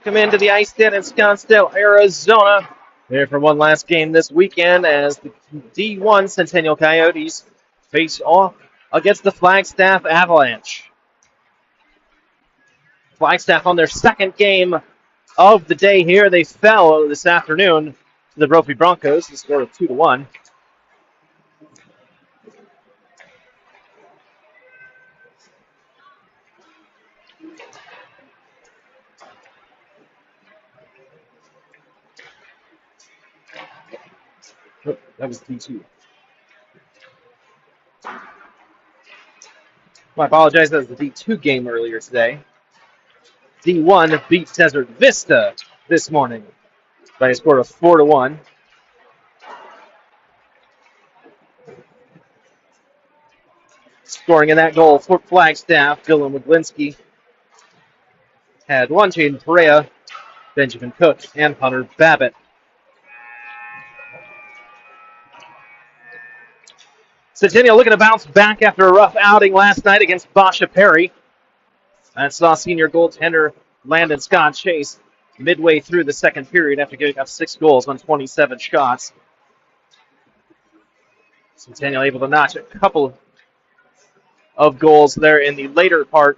Come into the ice den in Scottsdale, Arizona. There for one last game this weekend as the D1 Centennial Coyotes face off against the Flagstaff Avalanche. Flagstaff on their second game of the day here. They fell this afternoon to the Brophy Broncos. The score of 2-1. Oh, that was D2. I apologize. That was the D2 game earlier today. D1 beat Desert Vista this morning by a score of 4-1. Scoring in that goal for Flagstaff, Dylan Wiglinski had one, Jaden Perea, Benjamin Cook, and Hunter Babbitt. Centennial looking to bounce back after a rough outing last night against Basha Perry. That saw senior goaltender Landon Scott chase midway through the second period after giving up 6 goals on 27 shots. Centennial able to notch a couple of goals there in the later part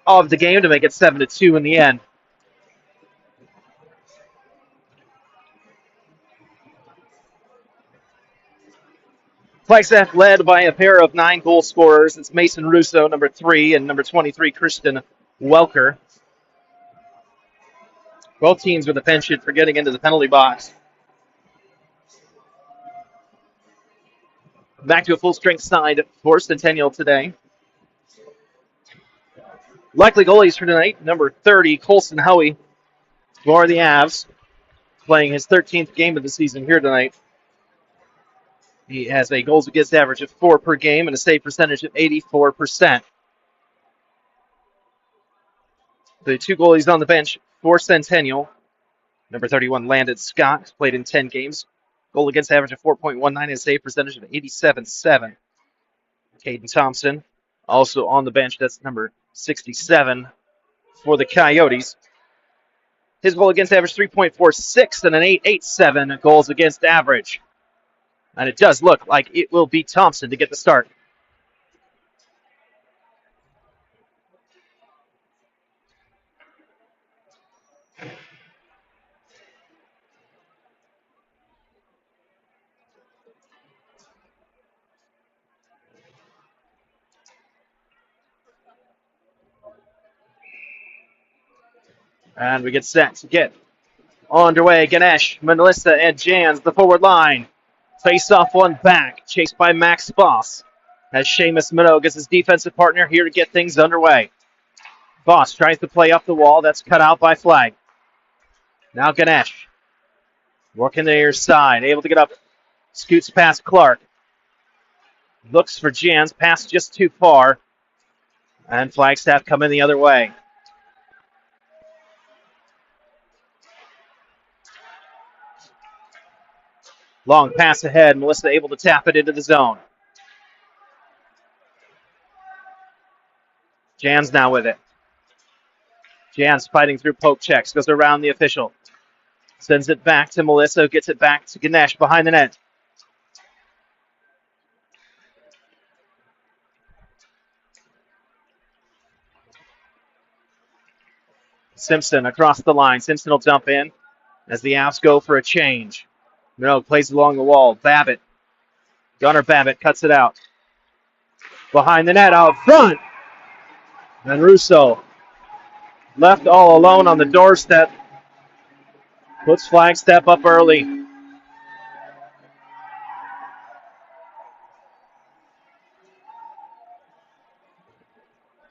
of the game to make it 7-2 in the end. Flagstaff led by a pair of 9 goal scorers. It's Mason Russo, number 3, and number 23, Christian Welker. Both teams with a penchant for getting into the penalty box. Back to a full-strength side for Centennial today. Likely goalies for tonight, number 30, Colson Howie for the Avs, playing his 13th game of the season here tonight. He has a goals against average of 4 per game and a save percentage of 84%. The 2 goalies on the bench for Centennial. Number 31, Landon Scott, played in 10 games. Goal against average of 4.19 and a save percentage of 87.7. Caden Thompson, also on the bench. That's number 67 for the Coyotes. His goal against average 3.46 and an 8.87 goals against average. And it does look like it will be Thompson to get the start. And we get set to get underway. Ganesh, Melissa, and Jans, the forward line. Face off one back, chased by Max Voss. As Seamus Minnow gets his defensive partner here to get things underway. Voss tries to play up the wall. That's cut out by Flag. Now Ganesh. Working the near side. Able to get up. Scoots past Clark. Looks for Jans. Pass just too far. And Flagstaff coming the other way. Long pass ahead. Melissa able to tap it into the zone. Jans now with it. Jans fighting through poke checks. Goes around the official. Sends it back to Melissa. Gets it back to Ganesh behind the net. Simpson across the line. Simpson will jump in as the Avs go for a change. Minogue plays along the wall. Babbitt. Gunnar Babbitt cuts it out. Behind the net, out front. And Russo left all alone on the doorstep. Puts Flagstaff up early.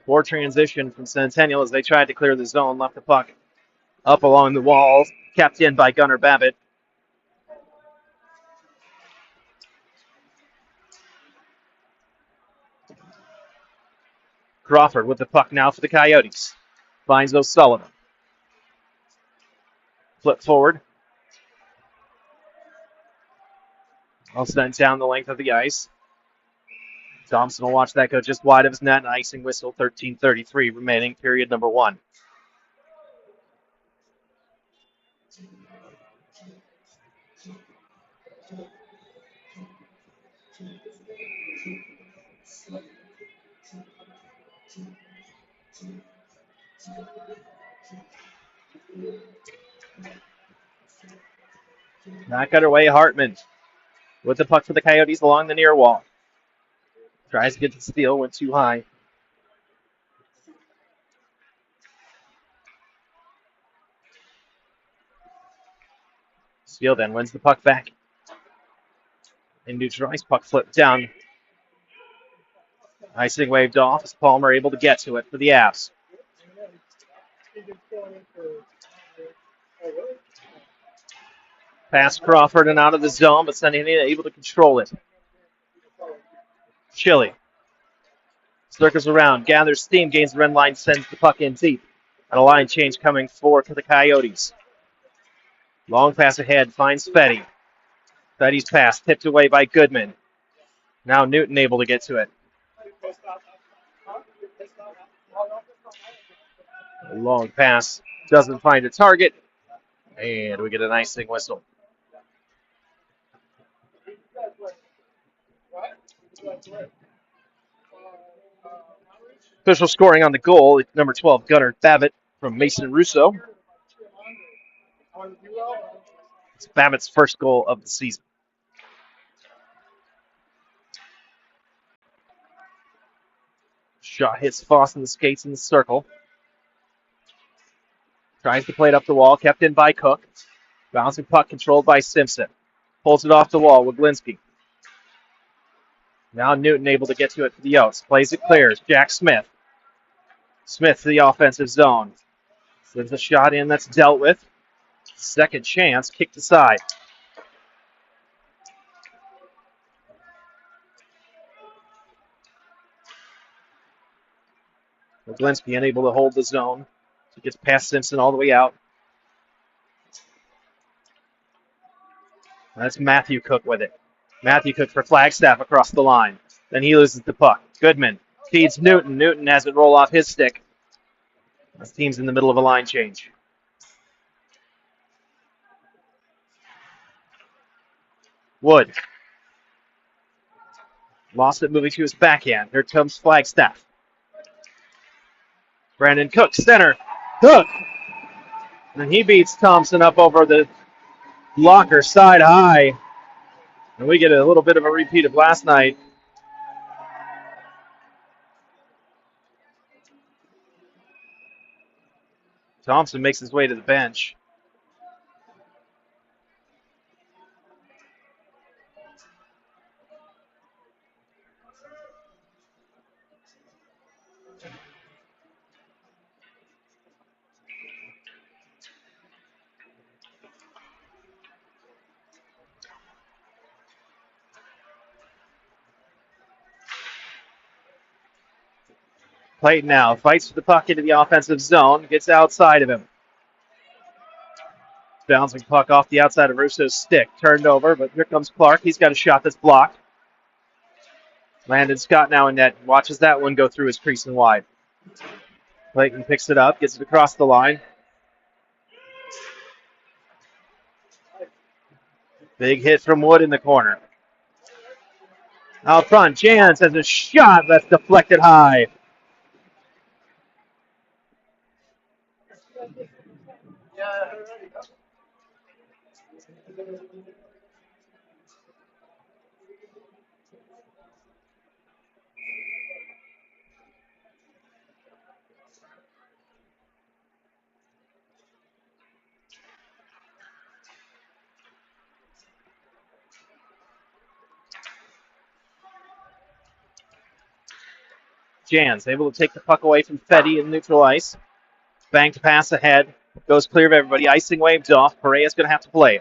Poor transition from Centennial as they tried to clear the zone. Left the puck up along the wall. Kept in by Gunnar Babbitt. Crawford with the puck now for the Coyotes. Finds O'Sullivan. Flip forward. All sent down the length of the ice. Thompson will watch that go just wide of his net. Icing whistle, 13:33 remaining, period number 1. Back underway, Hartman with the puck for the Coyotes along the near wall. Tries to get the steal, went too high. Steele then wins the puck back. In neutral ice, puck flipped down. Icing waved off as Palmer able to get to it for the Avs. Pass Crawford and out of the zone, but Centennial able to control it. Chili circles around, gathers steam, gains the red line, sends the puck in deep. And a line change coming for the Coyotes. Long pass ahead, finds Fetty. Fetty's pass tipped away by Goodman. Now Newton able to get to it. A long pass doesn't find a target. And we get an icing whistle. Official scoring on the goal, number 12, Gunnar Babbitt from Mason Russo. It's Babbitt's first goal of the season. Shot hits Foss in the skates in the circle. Tries to play it up the wall, kept in by Cook. Bouncing puck controlled by Simpson. Pulls it off the wall with Linsky. Now Newton able to get to it for the Yotes. Plays it clears. Jack Smith. Smith to the offensive zone. Sends a shot in that's dealt with. Second chance, kicked aside. Linsky unable to hold the zone. He gets past Simpson all the way out. That's Matthew Cook with it. Matthew Cook for Flagstaff across the line. Then he loses the puck. Goodman feeds Newton. Newton has it roll off his stick. This team's in the middle of a line change. Wood. Lost it moving to his backhand. Here comes Flagstaff. Brandon Cook, center. Cook! And he beats Thompson up over the blocker side high. And we get a little bit of a repeat of last night. Thompson makes his way to the bench. Clayton now fights for the puck into the offensive zone, gets outside of him. Bouncing puck off the outside of Russo's stick, turned over, but here comes Clark. He's got a shot that's blocked. Landon Scott now in net, watches that one go through his crease and wide. Clayton picks it up, gets it across the line. Big hit from Wood in the corner. Out front, Jans has a shot that's deflected high. Jans able to take the puck away from Fetty in neutral ice. Banked pass ahead. Goes clear of everybody. Icing waved off. Perea's going to have to play.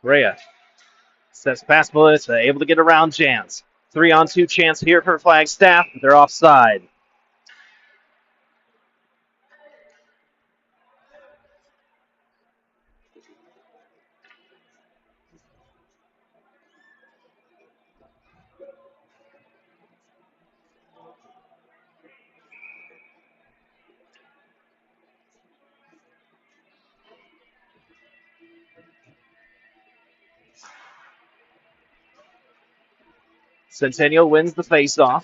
Perea steps past Melissa. Able to get around Jans. 3-on-2 chance here for Flagstaff. They're offside. Centennial wins the faceoff.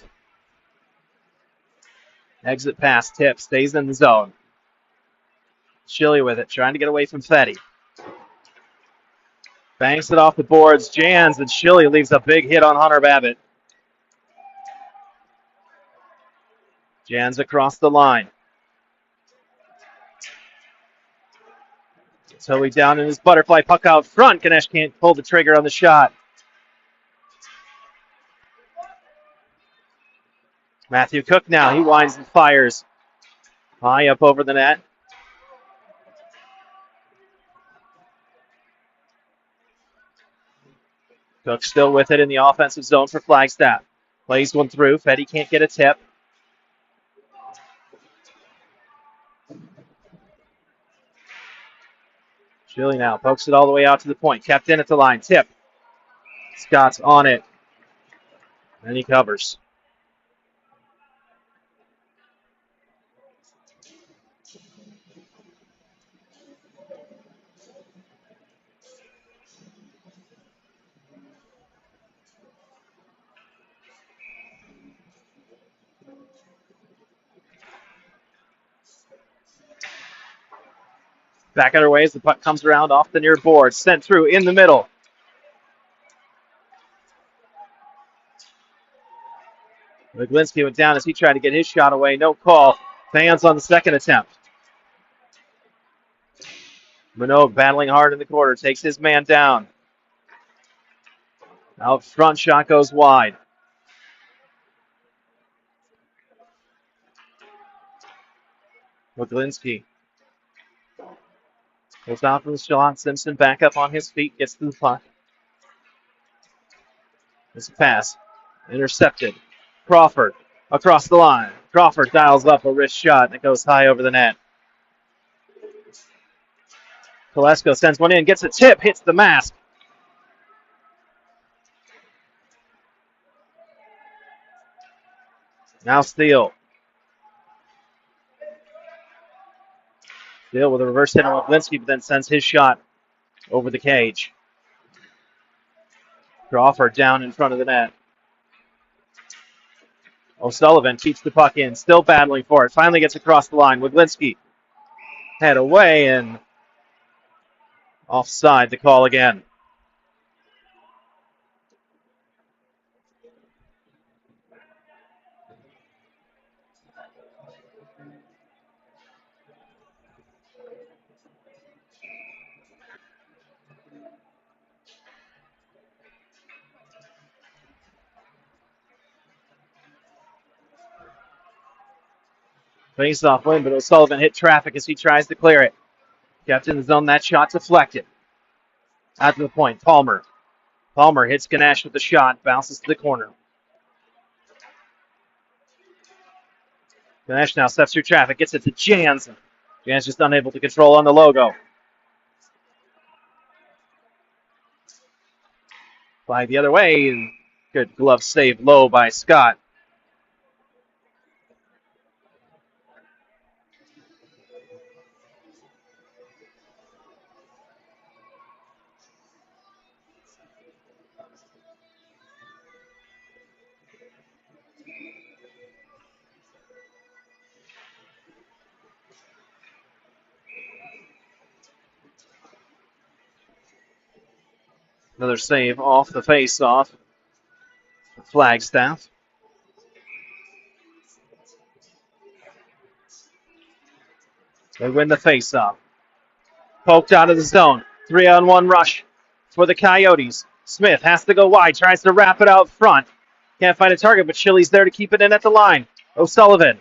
Exit pass, tip, stays in the zone. Chili with it, trying to get away from Fetty. Banks it off the boards. Jans, and Chili leaves a big hit on Hunter Babbitt. Jans across the line. Tilly down in his butterfly, puck out front. Ganesh can't pull the trigger on the shot. Matthew Cook now, he winds and fires. High up over the net. Cook still with it in the offensive zone for Flagstaff. Plays one through. Fetty can't get a tip. Chili now pokes it all the way out to the point. Kept in at the line. Tip. Scott's on it. And he covers. Back other way as the puck comes around off the near board. Sent through in the middle. Wiglinski went down as he tried to get his shot away. No call. Fans on the second attempt. Minogue battling hard in the corner. Takes his man down. Out front, shot goes wide. Wiglinski goes out from the shot. Simpson back up on his feet. Gets to the puck. It's a pass. Intercepted. Crawford across the line. Crawford dials up a wrist shot that goes high over the net. Kolesko sends one in. Gets a tip. Hits the mask. Now Steele. Steele with a reverse hit on Wiglinski, but then sends his shot over the cage. Crawford down in front of the net. O'Sullivan keeps the puck in, still battling for it. Finally gets across the line. Wiglinski head away and offside the call again. Face-off win, but O'Sullivan hit traffic as he tries to clear it. Kept in the zone, that shot deflected. Out to the point, Palmer. Palmer hits Ganesh with the shot, bounces to the corner. Ganesh now steps through traffic, gets it to Jans. Jans just unable to control on the logo. Flag the other way. Good glove save low by Scott. Another save off the face-off. Flagstaff. They win the face-off. Poked out of the zone. 3-on-1 rush for the Coyotes. Smith has to go wide. Tries to wrap it out front. Can't find a target, but Chili's there to keep it in at the line. O'Sullivan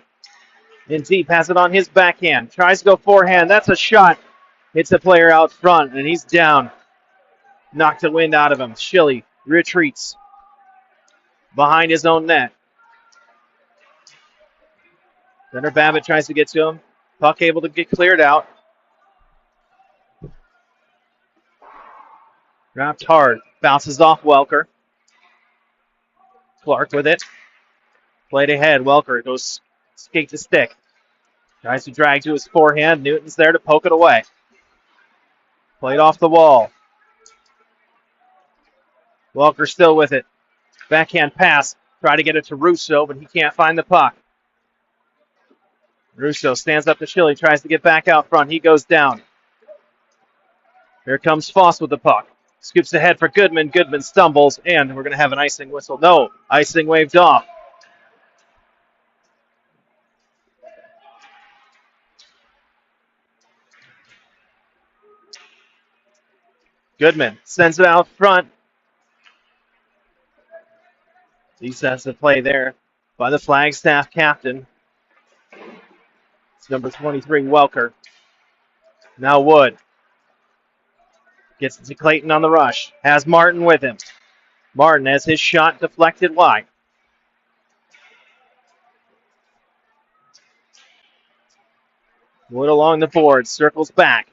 in deep. Has it on his backhand. Tries to go forehand. That's a shot. Hits a player out front, and he's down. Knocked the wind out of him. Chili retreats behind his own net. Hunter Babbitt tries to get to him. Puck able to get cleared out. Wrapped hard. Bounces off Welker. Clark with it. Played ahead. Welker goes skate to stick. Tries to drag to his forehand. Newton's there to poke it away. Played off the wall. Welker still with it. Backhand pass. Try to get it to Russo, but he can't find the puck. Russo stands up to Schilly, tries to get back out front. He goes down. Here comes Foss with the puck. Scoops ahead for Goodman. Goodman stumbles, and we're going to have an icing whistle. No, icing waved off. Goodman sends it out front. Defensive play there by the Flagstaff captain. It's number 23, Welker. Now Wood. Gets it to Clayton on the rush. Has Martin with him. Martin has his shot deflected wide. Wood along the board. Circles back.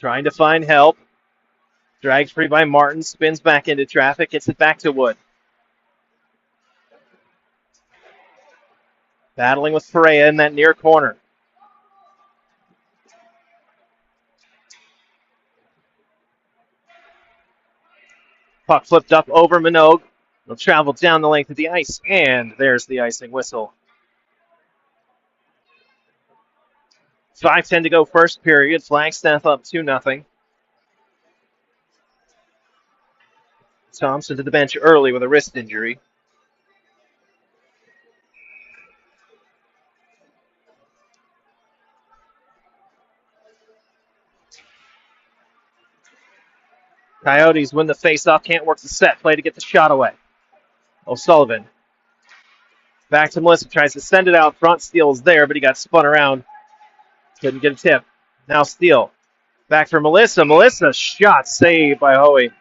Trying to find help. Dragged free by Martin. Spins back into traffic. Gets it back to Wood. Battling with Perea in that near corner. Puck flipped up over Minogue. It'll travel down the length of the ice, and there's the icing whistle. 5:10 to go first period. Flagstaff up 2-0. Thompson to the bench early with a wrist injury. Coyotes win the faceoff. Can't work the set play to get the shot away. O'Sullivan. Back to Melissa. Tries to send it out front. Steele's there, but he got spun around. Couldn't get a tip. Now Steele. Back for Melissa. Melissa shot saved by Hoey.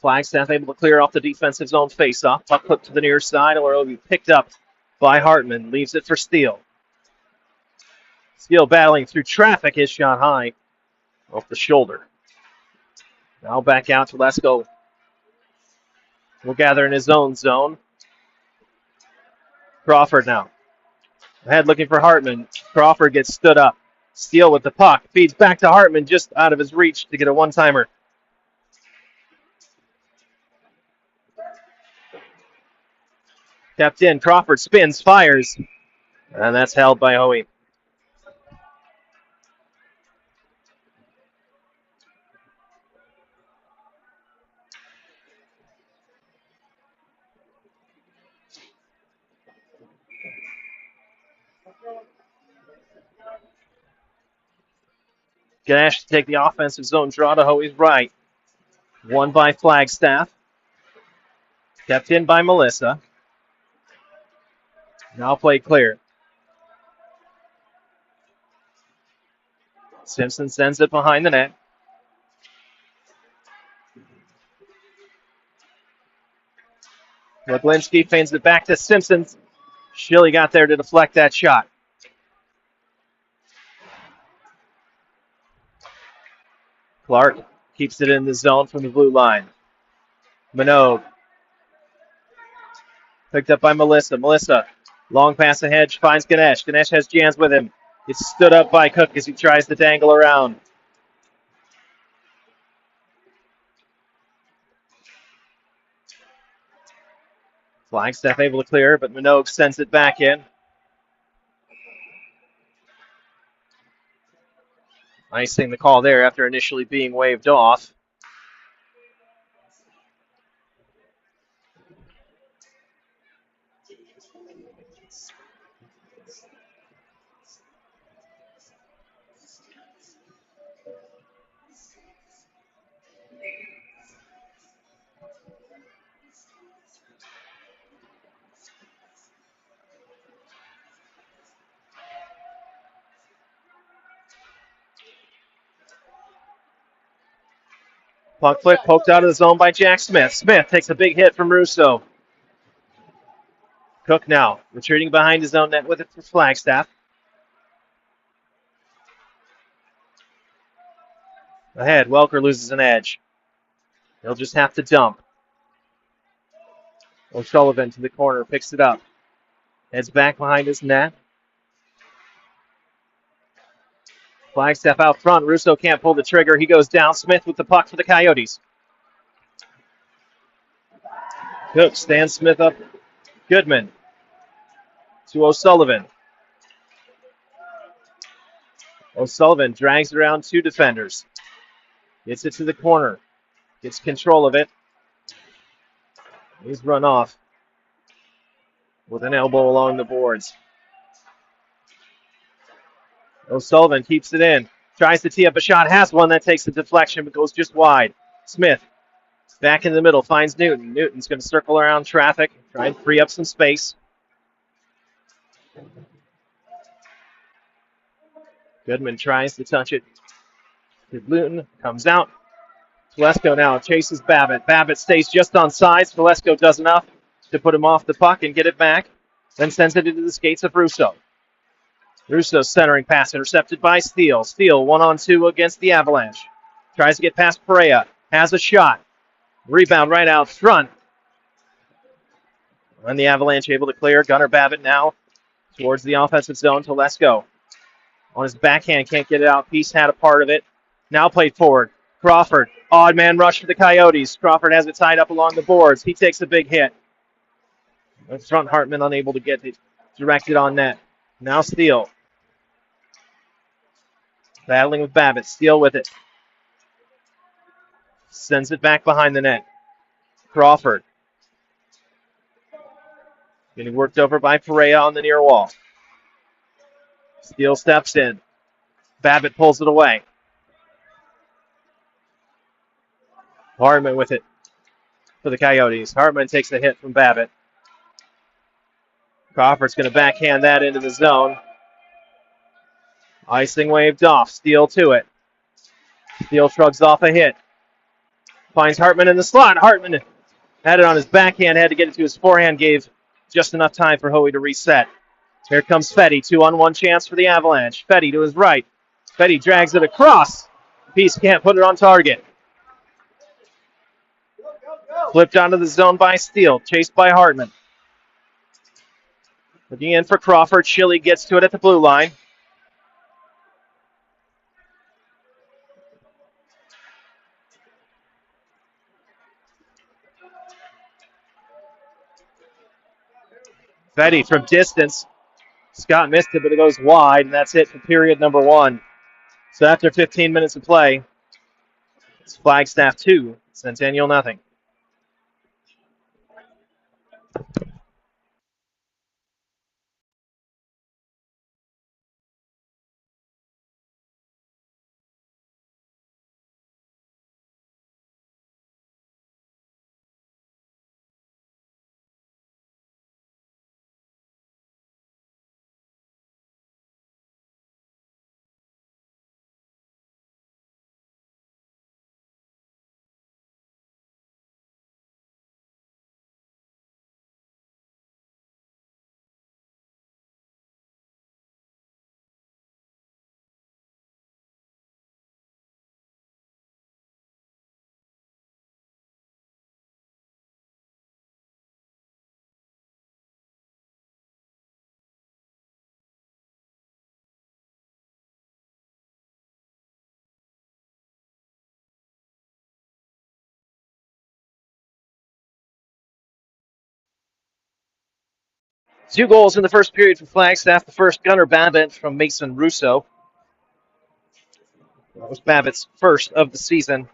Flagstaff able to clear off the defensive zone faceoff. Puck clipped to the near side, or it'll be picked up by Hartman. Leaves it for Steele. Steele battling through traffic. His shot high off the shoulder. Now back out to Lesko. Will gather in his own zone. Crawford now. Ahead looking for Hartman. Crawford gets stood up. Steele with the puck. Feeds back to Hartman just out of his reach to get a one-timer. Kept in. Crawford spins, fires. And that's held by Hoey. Ganesh to take the offensive zone draw to Hoey's right. Won by Flagstaff. Kept in by Melissa. Now play clear. Simpson sends it behind the net. Leglinski feigns it back to Simpson. Schilly got there to deflect that shot. Clark keeps it in the zone from the blue line. Minogue. Picked up by Melissa. Melissa, long pass ahead, finds Ganesh. Ganesh has Jans with him. Gets stood up by Cook as he tries to dangle around. Flagstaff able to clear, but Minogue sends it back in. Icing the call there after initially being waved off. Puck flick poked out of the zone by Jack Smith. Smith takes a big hit from Russo. Cook now retreating behind his own net with it for Flagstaff. Ahead, Welker loses an edge. He'll just have to dump. O'Sullivan to the corner, picks it up. Heads back behind his net. Flagstaff out front. Russo can't pull the trigger. He goes down. Smith with the puck for the Coyotes. Cook stands Smith up. Goodman to O'Sullivan. O'Sullivan drags around two defenders. Gets it to the corner. Gets control of it. He's run off with an elbow along the boards. O'Sullivan keeps it in. Tries to tee up a shot. Has one that takes a deflection but goes just wide. Smith back in the middle. Finds Newton. Newton's going to circle around traffic. Try and free up some space. Goodman tries to touch it. Newton comes out. Telesco now chases Babbitt. Babbitt stays just on sides. Telesco does enough to put him off the puck and get it back. Then sends it into the skates of Russo. Russo's centering pass intercepted by Steele. Steele 1-on-2 against the Avalanche. Tries to get past Perea. Has a shot. Rebound right out front. And the Avalanche able to clear. Gunnar Babbitt now towards the offensive zone. Telesco on his backhand. Can't get it out. Peace had a part of it. Now played forward. Crawford. Odd man rush for the Coyotes. Crawford has it tied up along the boards. He takes a big hit. In front, Hartman unable to get it directed on net. Now Steele. Battling with Babbitt. Steele with it. Sends it back behind the net. Crawford. Getting worked over by Perea on the near wall. Steele steps in. Babbitt pulls it away. Hartman with it for the Coyotes. Hartman takes a hit from Babbitt. Crawford's going to backhand that into the zone. Icing waved off. Steele to it. Steele shrugs off a hit. Finds Hartman in the slot. Hartman had it on his backhand. Had to get it to his forehand. Gave just enough time for Hoey to reset. Here comes Fetty. 2-on-1 chance for the Avalanche. Fetty to his right. Fetty drags it across. Peace can't put it on target. Flipped onto the zone by Steele. Chased by Hartman. Looking in for Crawford. Schilly gets to it at the blue line. Fetty from distance. Scott missed it, but it goes wide, and that's it for period number 1. So after 15 minutes of play, it's Flagstaff 2, Centennial nothing. Two goals in the first period for Flagstaff. The first, Gunnar Babbitt from Mason Russo. That was Babbitt's first of the season.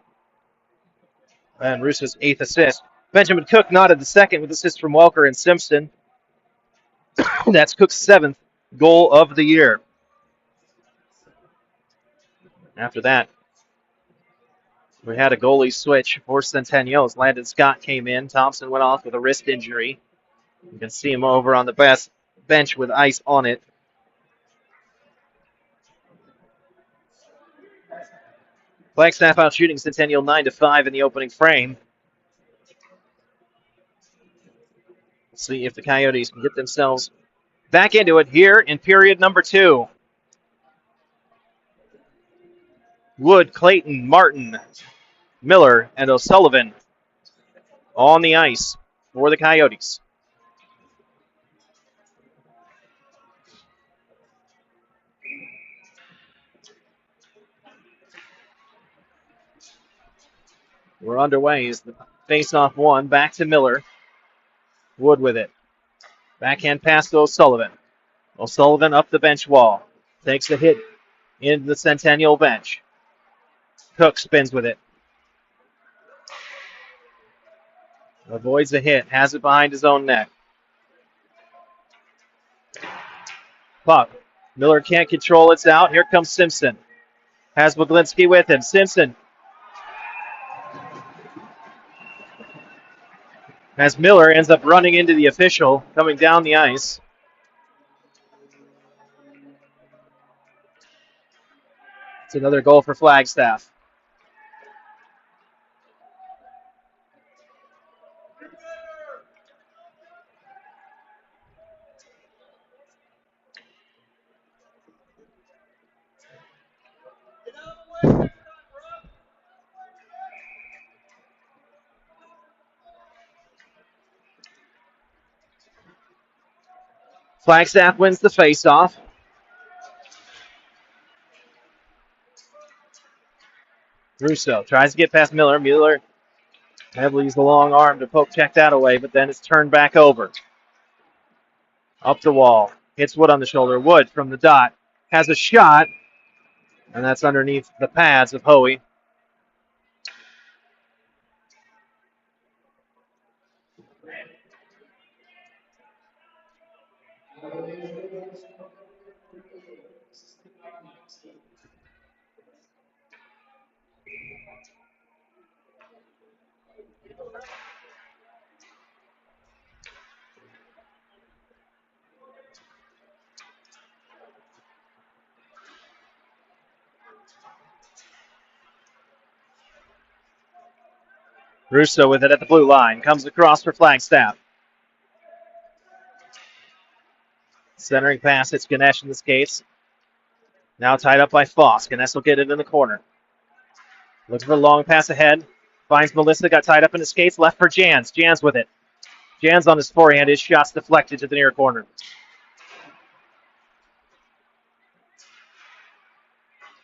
And Russo's 8th assist. Benjamin Cook nodded the second with assists from Welker and Simpson. That's Cook's 7th goal of the year. After that, we had a goalie switch for Centennial as Landon Scott came in. Thompson went off with a wrist injury. You can see him over on the bench with ice on it. Flagstaff out shooting Centennial 9-5 in the opening frame. See if the Coyotes can get themselves back into it here in period number 2. Wood, Clayton, Martin, Miller and O'Sullivan on the ice for the Coyotes. We're underway as the face-off one. Back to Miller. Wood with it. Backhand pass to O'Sullivan. O'Sullivan up the bench wall. Takes a hit into the Centennial bench. Cook spins with it. Avoids a hit. Has it behind his own net. Puck. Miller can't control. It's out. Here comes Simpson. Has Waglinski with him. Simpson. As Miller ends up running into the official, coming down the ice. It's another goal for Flagstaff. Flagstaff wins the faceoff. Russo tries to get past Miller. Miller heavily uses the long arm to poke check that away, but then it's turned back over. Up the wall. Hits Wood on the shoulder. Wood from the dot has a shot, and that's underneath the pads of Hoey. Russo with it at the blue line. Comes across for Flagstaff. Centering pass. It's Ganesh in the skates. Now tied up by Foss. Ganesh will get it in the corner. Looks for a long pass ahead. Finds Melissa. Got tied up in the skates. Left for Jans. Jans with it. Jans on his forehand. His shot's deflected to the near corner.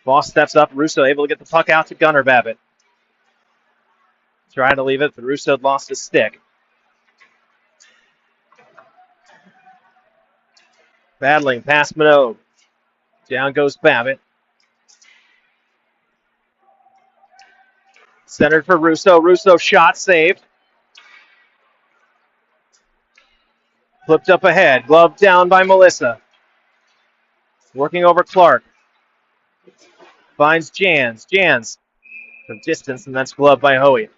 Foss steps up. Russo able to get the puck out to Gunnar Babbitt. Trying to leave it, but Russo had lost his stick. Battling past Minogue. Down goes Babbitt. Centered for Russo. Russo shot saved. Flipped up ahead. Glove down by Melissa. Working over Clark. Finds Jans. Jans from distance, and that's gloved by Hoey.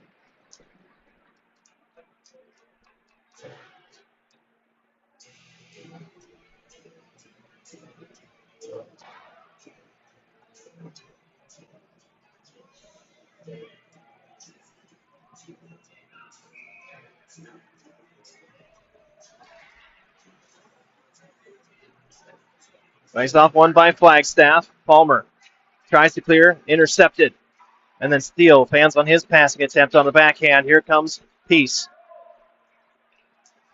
Face off one by Flagstaff. Palmer tries to clear, intercepted, and then Steele fans on his passing attempt on the backhand. Here comes Peace.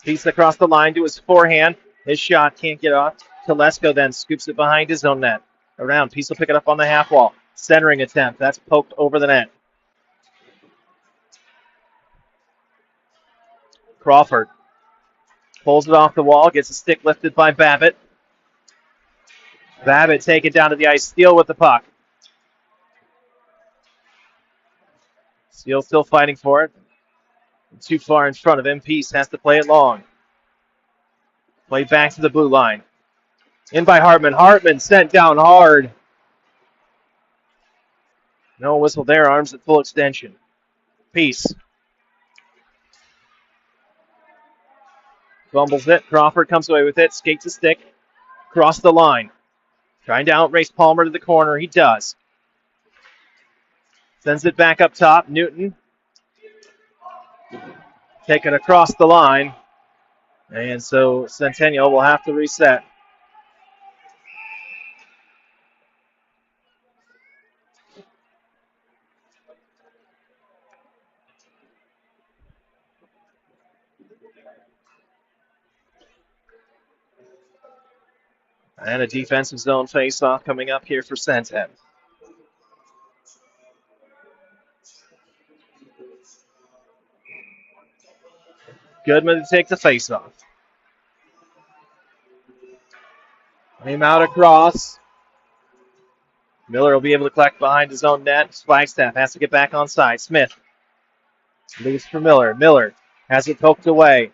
Peace across the line to his forehand. His shot can't get off. Telesco then scoops it behind his own net. Around. Peace will pick it up on the half wall. Centering attempt. That's poked over the net. Crawford pulls it off the wall. Gets a stick lifted by Babbitt. Babbitt taken down to the ice. Steele with the puck. Steele still fighting for it. Too far in front of him. Peace has to play it long. Played back to the blue line. In by Hartman. Hartman sent down hard. No whistle there. Arms at full extension. Peace. Fumbles it. Crawford comes away with it. Skates a stick. Cross the line. Trying to outrace Palmer to the corner. He does. Sends it back up top. Newton. Taken across the line. And so Centennial will have to reset. And a defensive zone face-off coming up here for Centennial. Goodman to take the face-off. Aim out across. Miller will be able to collect behind his own net. Flagstaff has to get back on side. Smith leaves for Miller. Miller has it poked away.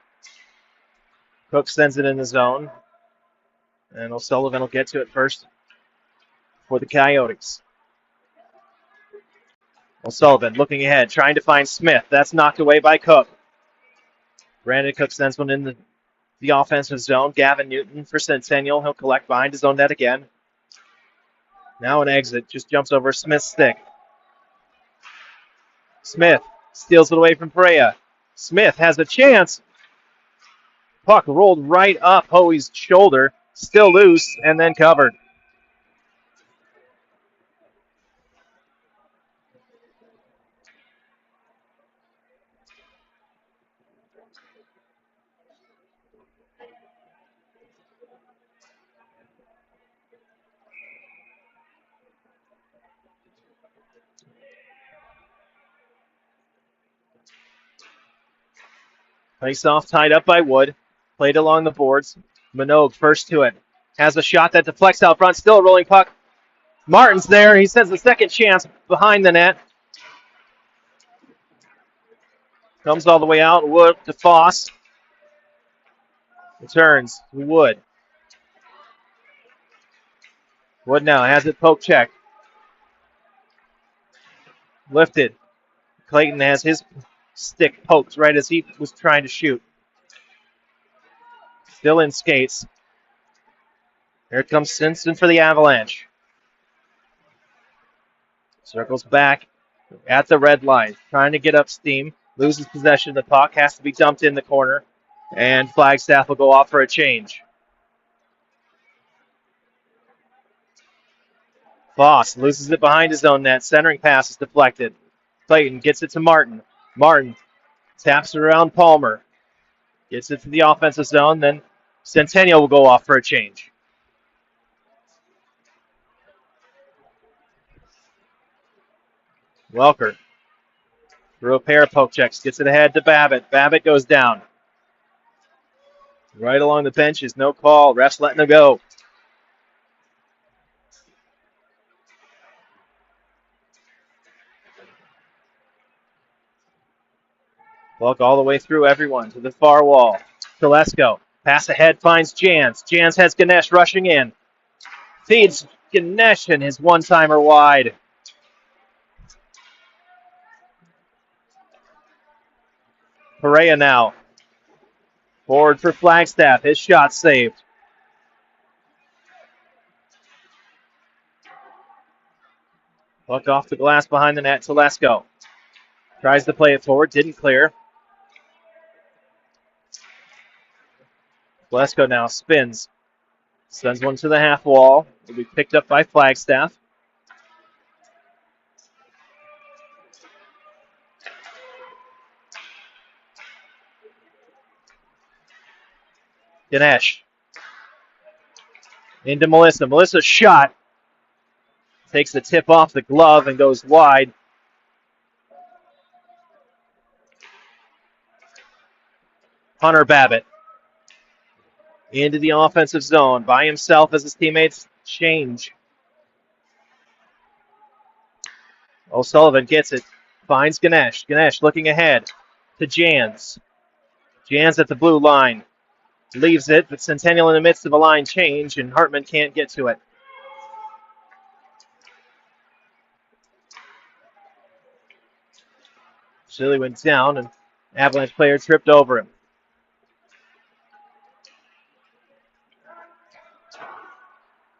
Cook sends it in the zone. And O'Sullivan will get to it first for the Coyotes. O'Sullivan looking ahead, trying to find Smith. That's knocked away by Cook. Brandon Cook sends one in the offensive zone. Gavin Newton for Centennial. He'll collect behind his own net again. Now an exit. Just jumps over Smith's stick. Smith steals it away from Perea. Smith has a chance. Puck rolled right up Hoey's shoulder. Still loose and then covered. Face-off tied up by Wood. Played along the boards. Minogue first to it. Has a shot that deflects out front. Still a rolling puck. Martin's there. He sends a second chance behind the net. Comes all the way out. Wood to Foss. Returns to Wood. Wood now has it poke check. Lifted. Clayton has his stick poked right as he was trying to shoot. Still in skates. Here comes Simpson for the Avalanche. Circles back at the red line. Trying to get up steam. Loses possession of the puck. Has to be dumped in the corner. And Flagstaff will go off for a change. Voss loses it behind his own net. Centering pass is deflected. Clayton gets it to Martin. Martin taps it around Palmer. Gets it to the offensive zone. Then Centennial will go off for a change. Welker through a pair of poke checks. Gets it ahead to Babbitt. Babbitt goes down. Right along the benches. No call. Refs letting him go. Puck all the way through everyone to the far wall. Telesko. Pass ahead finds Jans. Jans has Ganesh rushing in. Feeds Ganesh and his one-timer wide. Perea now. Forward for Flagstaff. His shot saved. Puck off the glass behind the net. Telesko. Tries to play it forward. Didn't clear. Telesko now spins. Sends one to the half wall. Will be picked up by Flagstaff. Ganesh. Into Melissa. Melissa's shot. Takes the tip off the glove and goes wide. Hunter Babbitt. Into the offensive zone by himself as his teammates change. O'Sullivan gets it. Finds Ganesh. Ganesh looking ahead to Jans. Jans at the blue line. Leaves it, but Centennial in the midst of a line change, and Hartman can't get to it. Shilly went down, and Avalanche player tripped over him.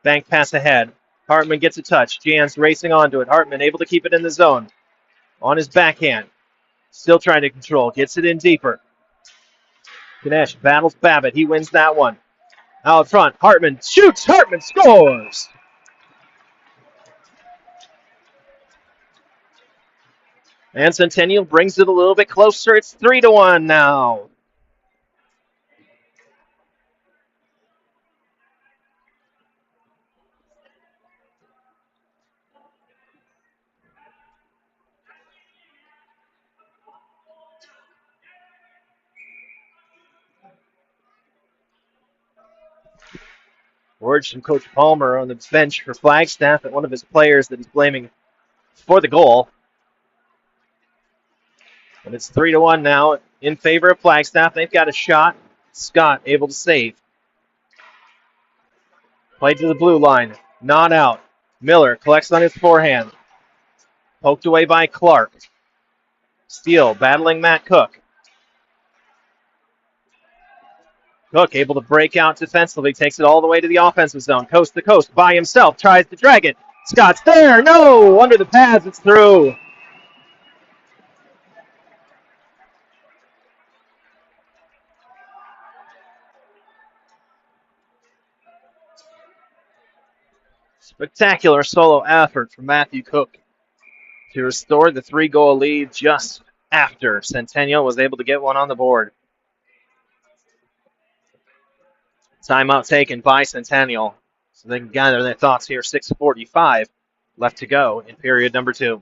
Bank pass ahead. Hartman gets a touch. Jans racing onto it. Hartman able to keep it in the zone. On his backhand. Still trying to control. Gets it in deeper. Ganesh battles Babbitt. He wins that one. Out front. Hartman shoots. Hartman scores. And Centennial brings it a little bit closer. It's 3-1 now. Words from Coach Palmer on the bench for Flagstaff at one of his players that he's blaming for the goal. But it's 3-1 now in favor of Flagstaff. They've got a shot. Scott able to save. Played to the blue line. Not out. Miller collects on his forehand. Poked away by Clark. Steele battling Matt Cook. Cook able to break out defensively. Takes it all the way to the offensive zone. Coast to coast by himself. Tries to drag it. Scott's there. No! Under the pads. It's through. Spectacular solo effort from Matthew Cook to restore the 3-goal lead just after Centennial was able to get one on the board. Timeout taken by Centennial, so they can gather their thoughts here. 6:45 left to go in period number 2.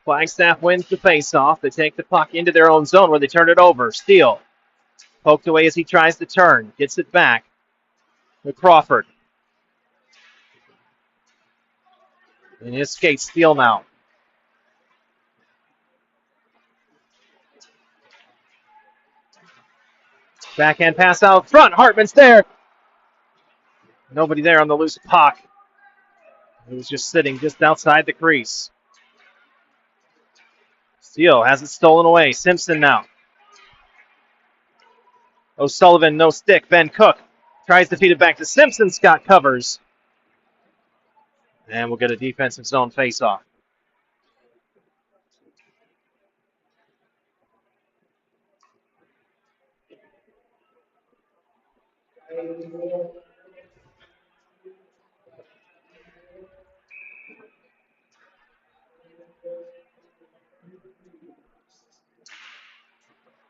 Flagstaff wins the faceoff. They take the puck into their own zone where they turn it over. Steele poked away as he tries to turn. Gets it back to Crawford. And his skate Steele now. Backhand pass out front. Hartman's there. Nobody there on the loose puck. He was just sitting just outside the crease. Steele has it stolen away. Simpson now. O'Sullivan, no stick. Ben Cook tries to feed it back to Simpson. Scott covers. And we'll get a defensive zone faceoff.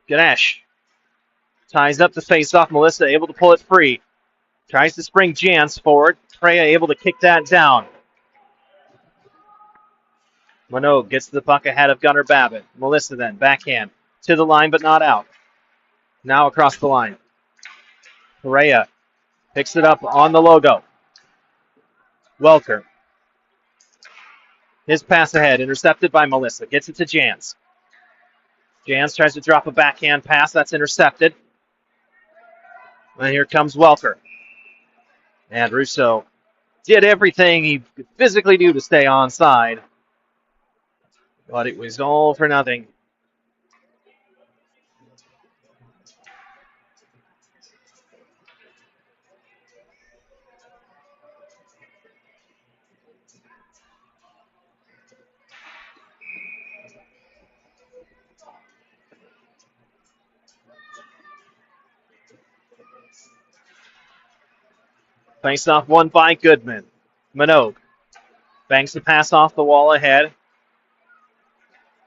Ganesh ties up the faceoff. Melissa able to pull it free. Tries to spring Jans forward. Freya able to kick that down. Minogue gets the puck ahead of Gunnar Babbitt. Melissa then, backhand to the line but not out. Now across the line. Correa picks it up on the logo. Welker. His pass ahead, intercepted by Melissa. Gets it to Jans. Jans tries to drop a backhand pass. That's intercepted. And here comes Welker. And Russo did everything he could physically do to stay onside. But it was all for nothing. Face-off won by Goodman. Minogue banks the pass off the wall ahead.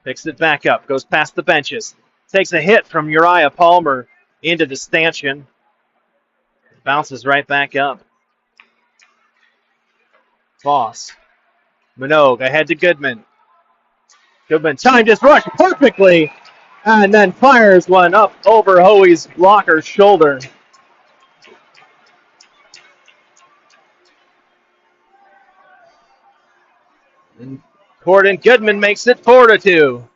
Picks it back up. Goes past the benches. Takes a hit from Uriah Palmer into the stanchion. Bounces right back up. Voss. Minogue ahead to Goodman. Goodman timed his rush perfectly and then fires one up over Hoey's blocker's shoulder. And Corden Goodman makes it 4-2.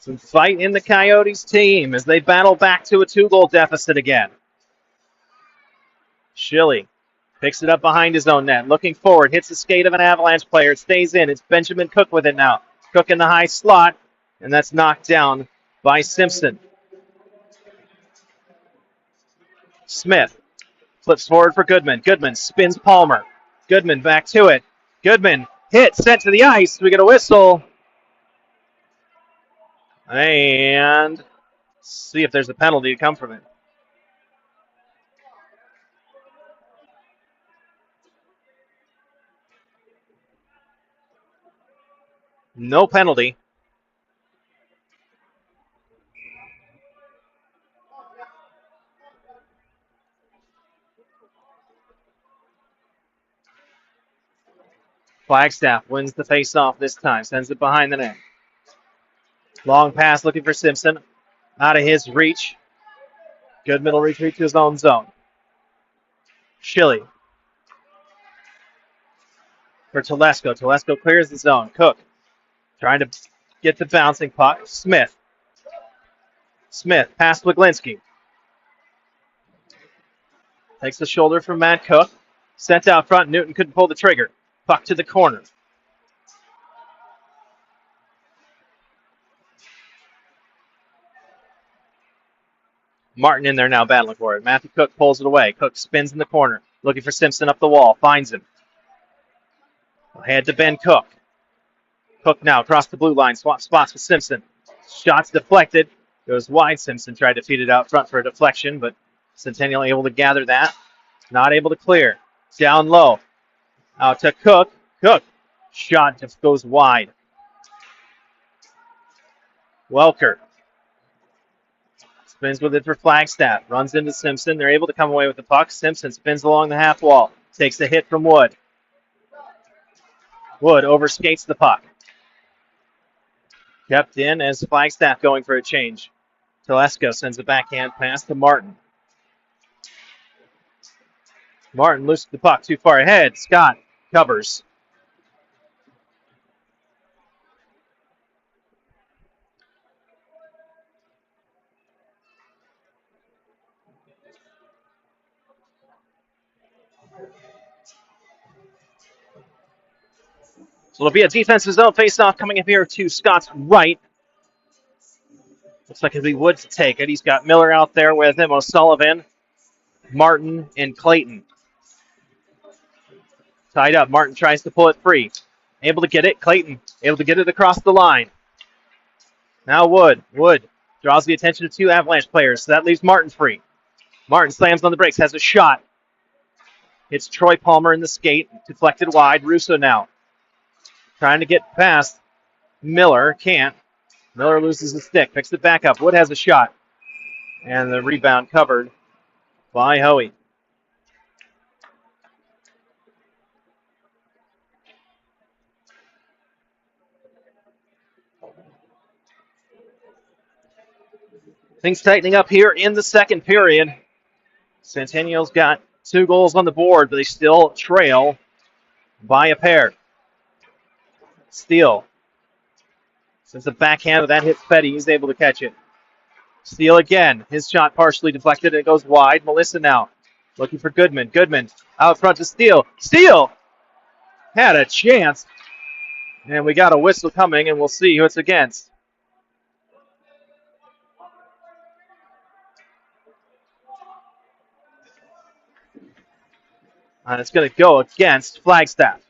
Some fight in the Coyotes team as they battle back to a 2-goal deficit again. Schilly picks it up behind his own net. Looking forward, hits the skate of an Avalanche player. It stays in. It's Benjamin Cook with it now. Cook in the high slot, and that's knocked down by Simpson. Smith flips forward for Goodman. Goodman spins Palmer. Goodman back to it. Goodman hit, sent to the ice. We get a whistle. And see if there's a penalty to come from it. No penalty. Flagstaff wins the face-off this time. Sends it behind the net. Long pass looking for Simpson. Out of his reach. Goodman will retreat to his own zone. Schilly for Telesco. Telesco clears the zone. Cook trying to get the bouncing puck. Smith. Smith past Wiglinski. Takes the shoulder from Matt Cook. Sent out front. Newton couldn't pull the trigger. Puck to the corner. Martin in there now battling for it. Matthew Cook pulls it away. Cook spins in the corner. Looking for Simpson up the wall. Finds him. Ahead to Ben Cook. Cook now across the blue line. Swap spots with Simpson. Shots deflected. Goes wide. Simpson tried to feed it out front for a deflection, but Centennial able to gather that. Not able to clear. Down low. Out to Cook. Cook. Shot just goes wide. Welker. Spins with it for Flagstaff. Runs into Simpson. They're able to come away with the puck. Simpson spins along the half wall. Takes a hit from Wood. Wood overskates the puck. Kept in as Flagstaff going for a change. Telesco sends a backhand pass to Martin. Martin loosed the puck too far ahead. Scott covers. So it'll be a defensive zone faceoff coming up here to Scott's right. Looks like it'll be Wood to take it. He's got Miller out there with him, O'Sullivan, Martin, and Clayton. Tied up. Martin tries to pull it free. Able to get it. Clayton able to get it across the line. Now Wood. Wood draws the attention of two Avalanche players, so that leaves Martin free. Martin slams on the brakes, has a shot. Hits Troy Palmer in the skate. Deflected wide. Russo now trying to get past Miller. Can't. Miller loses the stick. Picks it back up. Wood has a shot. And the rebound covered by Hoey. Things tightening up here in the second period. Centennial's got 2 goals on the board, but they still trail by a pair. Steele. Since the backhand of that hits Petty, he's able to catch it. Steele again. His shot partially deflected, and it goes wide. Melissa now looking for Goodman. Goodman out front to Steele. Steele had a chance. And we got a whistle coming, and we'll see who it's against. And it's going to go against Flagstaff.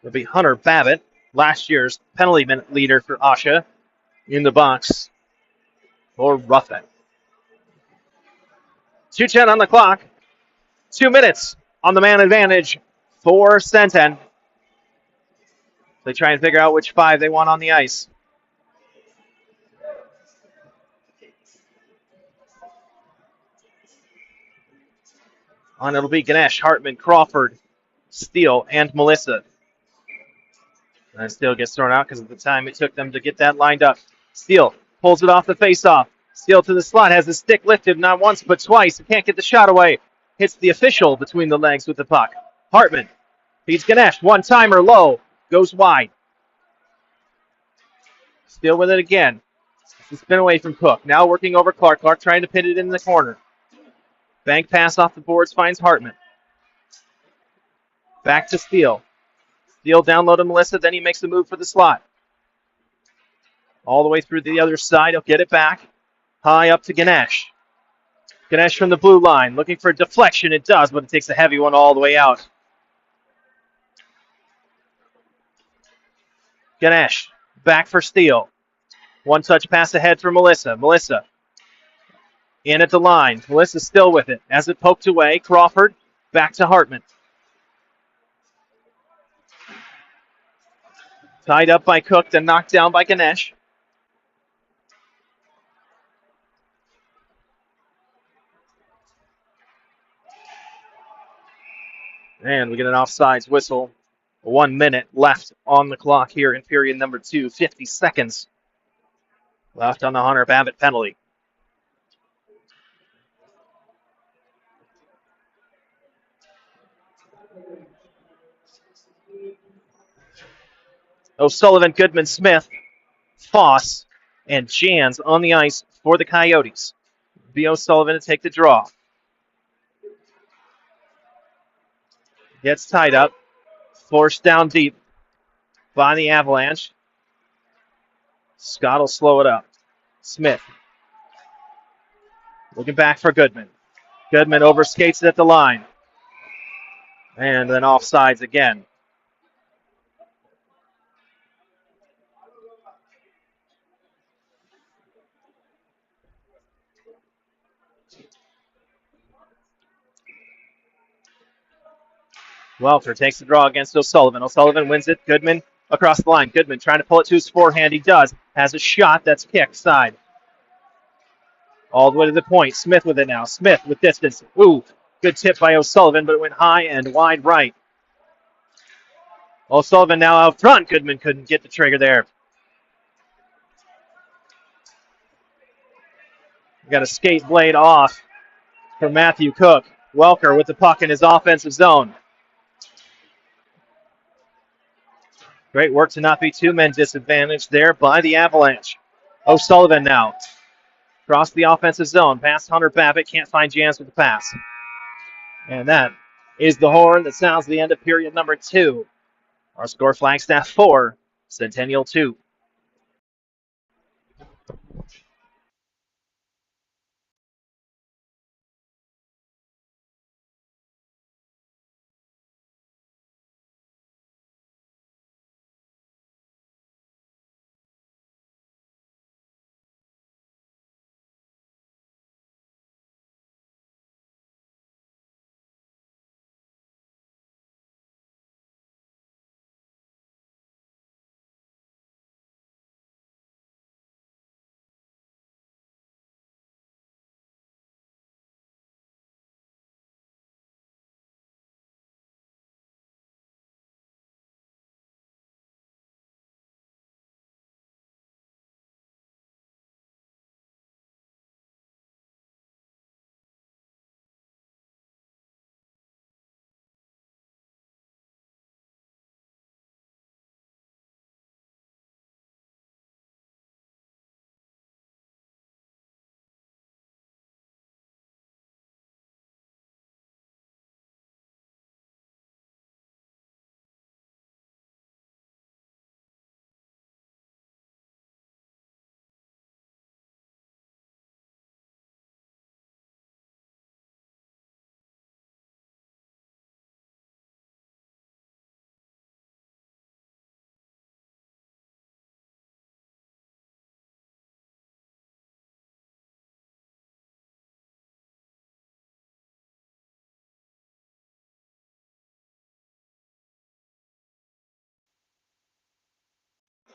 It'll be Hunter Babbitt, last year's penalty minute leader for Asha, in the box or roughing. 2:10 on the clock. 2 minutes on the man advantage for Centen. They try and figure out which 5 they want on the ice. On it'll be Ganesh, Hartman, Crawford, Steele, and Melissa. And Steele gets thrown out because of the time it took them to get that lined up. Steele pulls it off the faceoff. Steele to the slot, has the stick lifted not once but twice. He can't get the shot away. Hits the official between the legs with the puck. Hartman feeds Ganesh. One-timer low. Goes wide. Steele with it again. It's a spin away from Cook. Now working over Clark. Clark trying to pin it in the corner. Bank pass off the boards finds Hartman. Back to Steele. Steele down low to Melissa. Then he makes the move for the slot. All the way through the other side. He'll get it back. High up to Ganesh. Ganesh from the blue line. Looking for a deflection. It does, but it takes a heavy one all the way out. Ganesh back for Steele. One touch pass ahead for Melissa. Melissa in at the line. Melissa still with it. As it poked away, Crawford back to Hartman. Tied up by Cook, then knocked down by Ganesh. And we get an offsides whistle. 1 minute left on the clock here in period number 2. 50 seconds left on the Hunter Babbitt penalty. O'Sullivan, Goodman, Smith, Foss, and Jans on the ice for the Coyotes. B. O'Sullivan to take the draw. Gets tied up. Forced down deep by the Avalanche. Scott will slow it up. Smith. Looking back for Goodman. Goodman overskates it at the line. And then offsides again. Welker takes the draw against O'Sullivan. O'Sullivan wins it. Goodman across the line. Goodman trying to pull it to his forehand. He does. Has a shot that's kicked side. All the way to the point. Smith with it now. Smith with distance. Ooh, good tip by O'Sullivan, but it went high and wide right. O'Sullivan now out front. Goodman couldn't get the trigger there. We got a skate blade off for Matthew Cook. Welker with the puck in his offensive zone. Great work to not be two-men disadvantaged there by the Avalanche. O'Sullivan now. Across the offensive zone. Past Hunter Babbitt. Can't find Jans with the pass. And that is the horn that sounds the end of period number 2. Our score, Flagstaff 4, Centennial 2.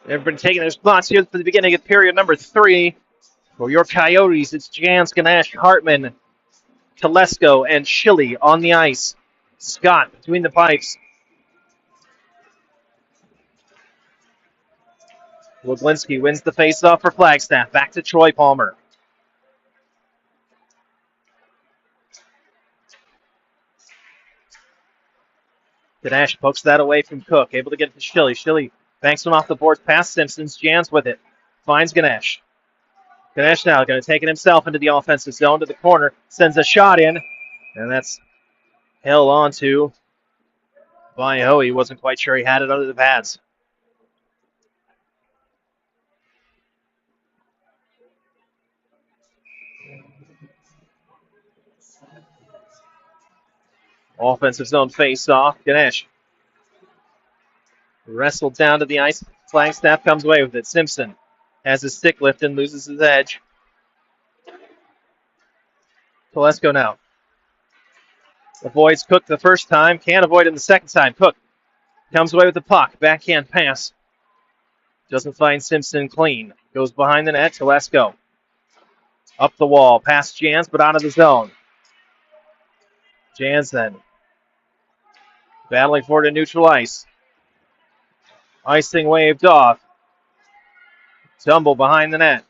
They've been taking their spots here for the beginning of period number 3. For your Coyotes, it's Jans, Ganesh, Hartman, Telesco, and Schilly on the ice. Scott between the pipes. Woglinski wins the faceoff for Flagstaff. Back to Troy Palmer. Ganesh pokes that away from Cook. Able to get it to Schilly. Schilly banks one off the boards past Simpsons. Jans with it. Finds Ganesh. Ganesh now going to take it himself into the offensive zone to the corner. Sends a shot in. And that's held onto by He wasn't quite sure he had it under the pads. Offensive zone face-off. Ganesh wrestled down to the ice. Flagstaff comes away with it. Simpson has his stick lifted and loses his edge. Telesco now. Avoids Cook the first time. Can't avoid him the second time. Cook comes away with the puck. Backhand pass. Doesn't find Simpson clean. Goes behind the net. Telesco. Up the wall. Past Jans, but out of the zone. Jans then. Battling for it in neutral ice. Icing waved off. Tumble behind the net.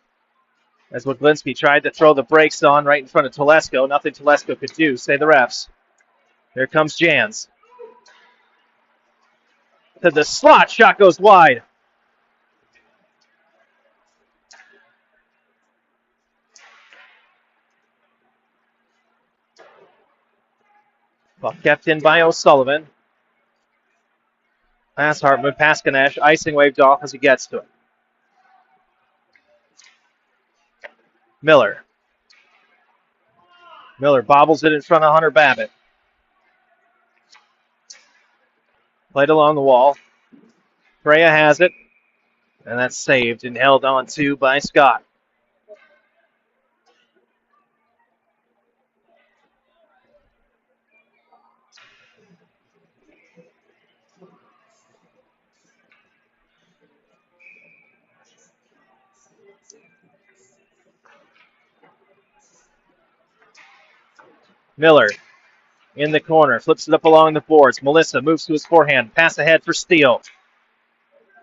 As Woglinski tried to throw the brakes on right in front of Telesco. Nothing Telesco could do, say the refs. Here comes Jans. To the slot. Shot goes wide. Puck kept in by O'Sullivan. Pass Hartman, pass Ganesh. Icing waved off as he gets to it. Miller. Miller bobbles it in front of Hunter Babbitt. Played along the wall. Freya has it. And that's saved and held on to by Scott. Miller in the corner. Flips it up along the boards. Melissa moves to his forehand. Pass ahead for Steele.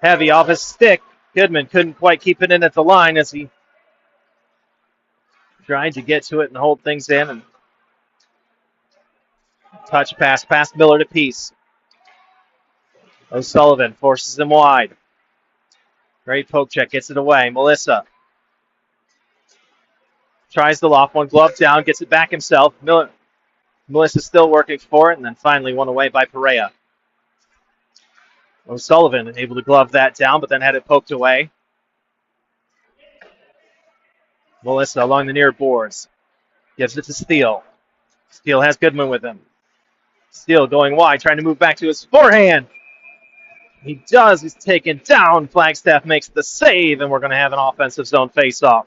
Heavy off his stick. Goodman couldn't quite keep it in at the line as he tried to get to it and hold things in. And touch pass past Miller to Peace. O'Sullivan forces him wide. Great poke check. Gets it away. Melissa tries the loft. One glove down. Gets it back himself. Melissa still working for it. And then finally won away by Perea. O'Sullivan able to glove that down, but then had it poked away. Melissa along the near boards. Gives it to Steele. Steele has Goodman with him. Steele going wide, trying to move back to his forehand. He does. He's taken down. Flagstaff makes the save, and we're going to have an offensive zone face-off.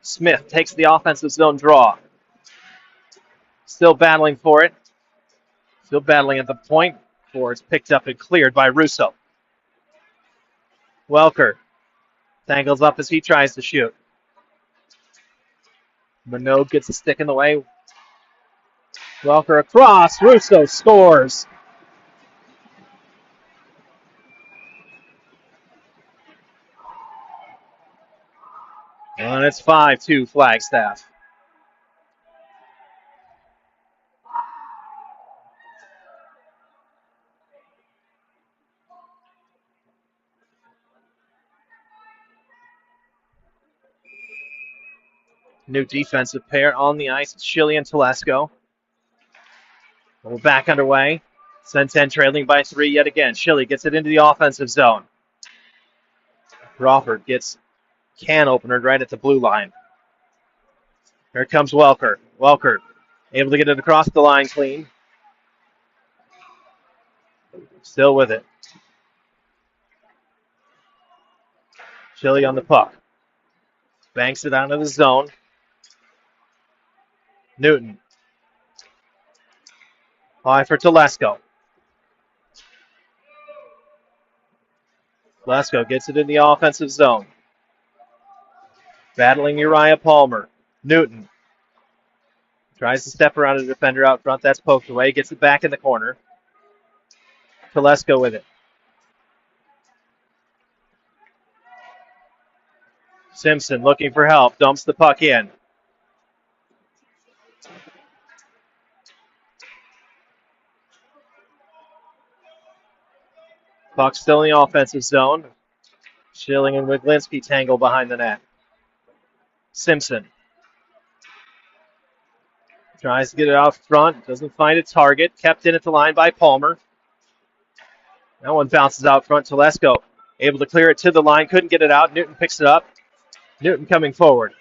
Smith takes the offensive zone draw. Still battling for it. Still battling at the point. Before it's picked up and cleared by Russo. Welker tangles up as he tries to shoot. Minogue gets a stick in the way. Welker across. Russo scores. And it's 5-2 Flagstaff. New defensive pair on the ice. It's Schilly and Telesco. We're back underway. Centennial trailing by 3 yet again. Schilly gets it into the offensive zone. Crawford gets can opener right at the blue line. Here comes Welker. Welker able to get it across the line clean. Still with it. Chili on the puck. Banks it out of the zone. Newton. High for Telesco. Telesco gets it in the offensive zone. Battling Uriah Palmer. Newton. Tries to step around a defender out front. That's poked away. Gets it back in the corner. Telesco with it. Simpson looking for help. Dumps the puck in. Puck still in the offensive zone. Schilling and Wiglinski tangle behind the net. Simpson tries to get it out front. Doesn't find a target. Kept in at the line by Palmer. That one bounces out front. Telesco able to clear it to the line. Couldn't get it out. Newton picks it up. Newton coming forward.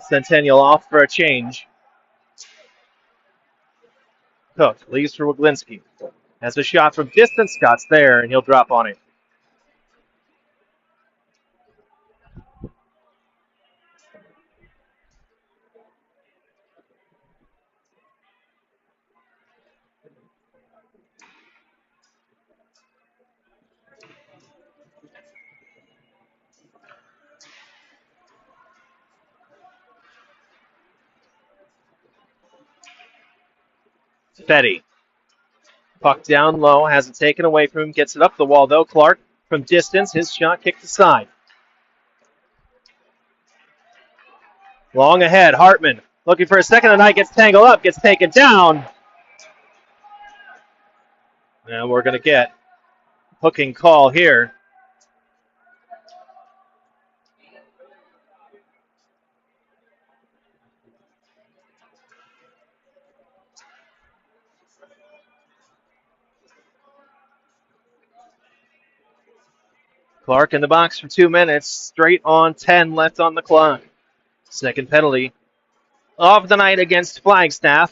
Centennial off for a change. Cook leaves for Wiglinski. Has a shot from distance. Scott's there, and he'll drop on it. Fetty. Puck down low, has it taken away from him, gets it up the wall though. Clark from distance, his shot kicked aside. Long ahead, Hartman looking for a second tonight, gets tangled up, gets taken down. And we're going to get hooking call here. Clark in the box for 2 minutes, straight on 10 left on the clock. Second penalty of the night against Flagstaff.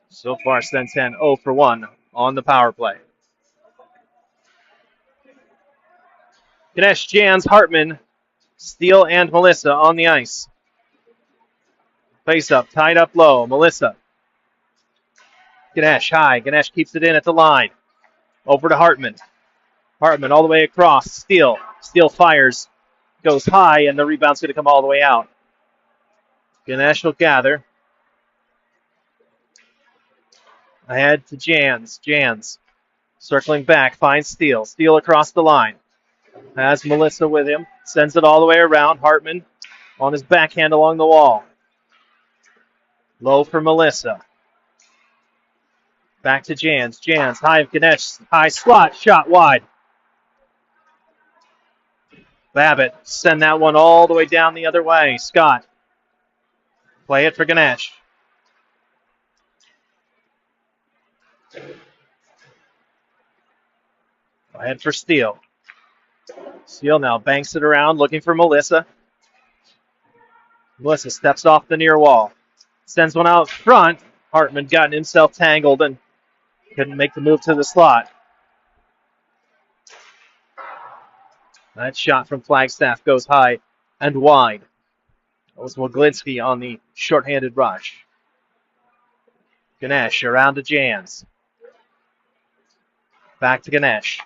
So far, Centen 0 for 1 on the power play. Ganesh, Jans, Hartman, Steele, and Melissa on the ice. Face up, tied up low. Melissa. Ganesh high. Ganesh keeps it in at the line. Over to Hartman. Hartman all the way across. Steele. Steele fires. Goes high, and the rebound's going to come all the way out. Ganesh will gather. Ahead to Jans. Jans circling back. Finds Steele. Steele across the line. Has Melissa with him. Sends it all the way around. Hartman on his backhand along the wall. Low for Melissa. Back to Jans. Jans, high of Ganesh. High slot. Shot wide. Babbitt send that one all the way down the other way. Scott. Play it for Ganesh. Ahead for Steele. Steele now banks it around, looking for Melissa. Melissa steps off the near wall. Sends one out front. Hartman got himself tangled and couldn't make the move to the slot. That shot from Flagstaff goes high and wide. That was Wiglinski on the shorthanded rush. Ganesh around to Jans. Back to Ganesh.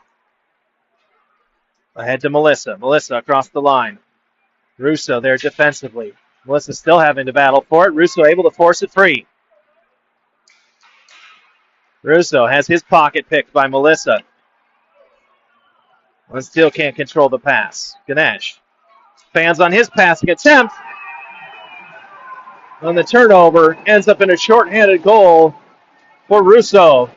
Ahead to Melissa. Melissa across the line. Russo there defensively. Melissa still having to battle for it. Russo able to force it free. Russo has his pocket picked by Melissa. And still can't control the pass. Ganesh. Fans on his passing attempt. On the turnover, ends up in a shorthanded goal for Russo.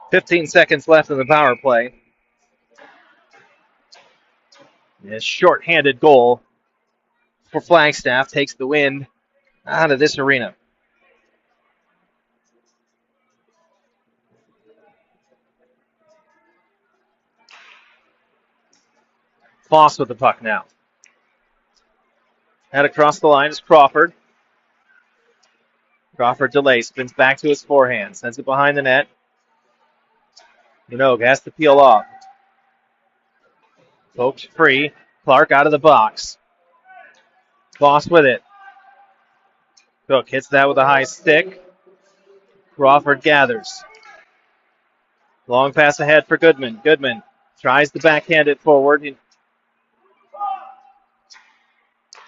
.15 seconds left in the power play. A short-handed goal for Flagstaff takes the wind out of this arena. Foss with the puck now. Head across the line is Crawford. Crawford delays, spins back to his forehand, sends it behind the net. Minogue has to peel off. Poked free. Clark out of the box. Foss with it. Cook hits that with a high stick. Crawford gathers. Long pass ahead for Goodman. Goodman tries to backhand it forward.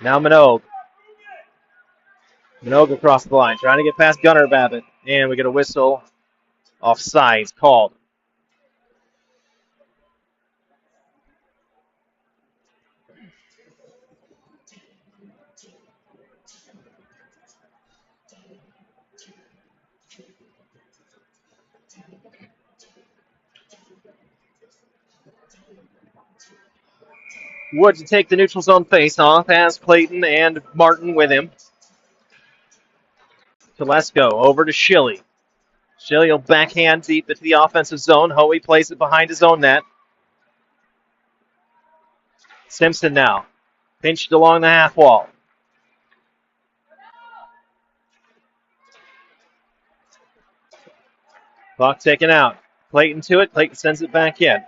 Now Minogue. Minogue across the line, trying to get past Gunnar Babbitt. And we get a whistle. Offsides called. Wood to take the neutral zone face-off, has Clayton and Martin with him. Telesko over to Schilly. Schilly will backhand deep into the offensive zone. Hoey plays it behind his own net. Simpson now. Pinched along the half wall. Puck taken out. Clayton to it. Clayton sends it back in.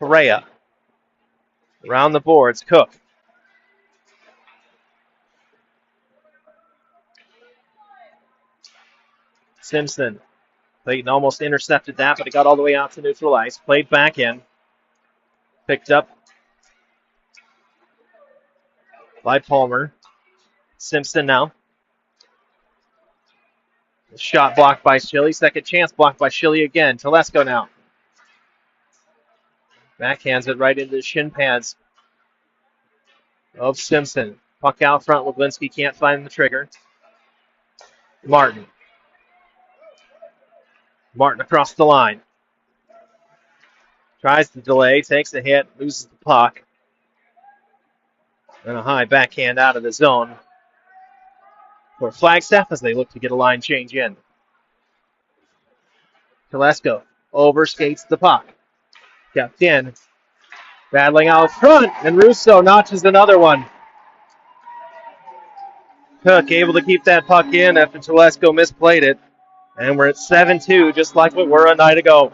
Perea. Around the boards. Cook. Simpson. Clayton almost intercepted that, but it got all the way out to neutral ice. Played back in. Picked up by Palmer. Simpson now. Shot blocked by Schilly. Second chance blocked by Schilly again. Telesko now. Backhands it right into the shin pads of Simpson. Puck out front. Leglinski can't find the trigger. Martin. Martin across the line. Tries to delay. Takes a hit. Loses the puck. And a high backhand out of the zone for Flagstaff as they look to get a line change in. Telesko overskates the puck. Kept in. Battling out front, and Russo notches another one. Cook able to keep that puck in after Telesko misplayed it. And we're at 7-2, just like we were a night ago.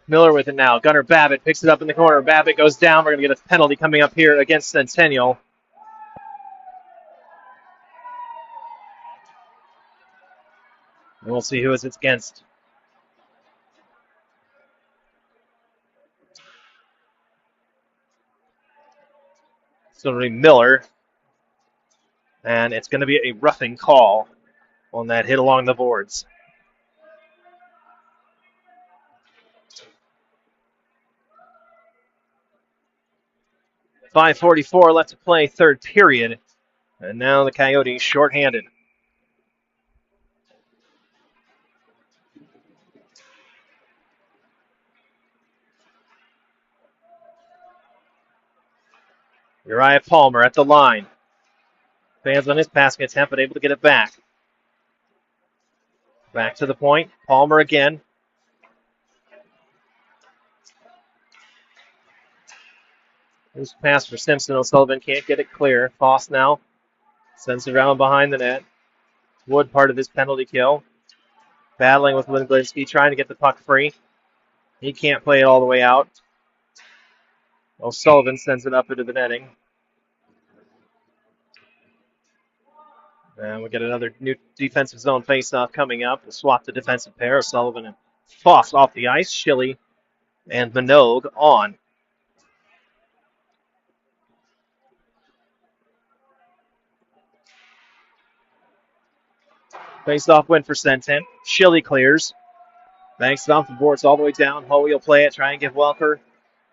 Miller with it now. Gunnar Babbitt picks it up in the corner. Babbitt goes down. We're going to get a penalty coming up here against Centennial. And we'll see who it's against. It's going to be Miller. And it's going to be a roughing call on that hit along the boards. .5:44 left to play, third period. And now the Coyotes shorthanded. Uriah Palmer at the line. Fans on his passing attempt, but able to get it back. Back to the point. Palmer again. Loose pass for Simpson. O'Sullivan can't get it clear. Foss now sends it around behind the net. Wood part of his penalty kill. Battling with Leglinski, trying to get the puck free. He can't play it all the way out. O'Sullivan sends it up into the netting. And we get another new defensive zone faceoff coming up. We'll swap the defensive pair, O'Sullivan and Foss off the ice. Schilly and Minogue on. Face-off win for Centen. Schilly clears. Banks it off the boards all the way down. Hoey will play it, try and give Welker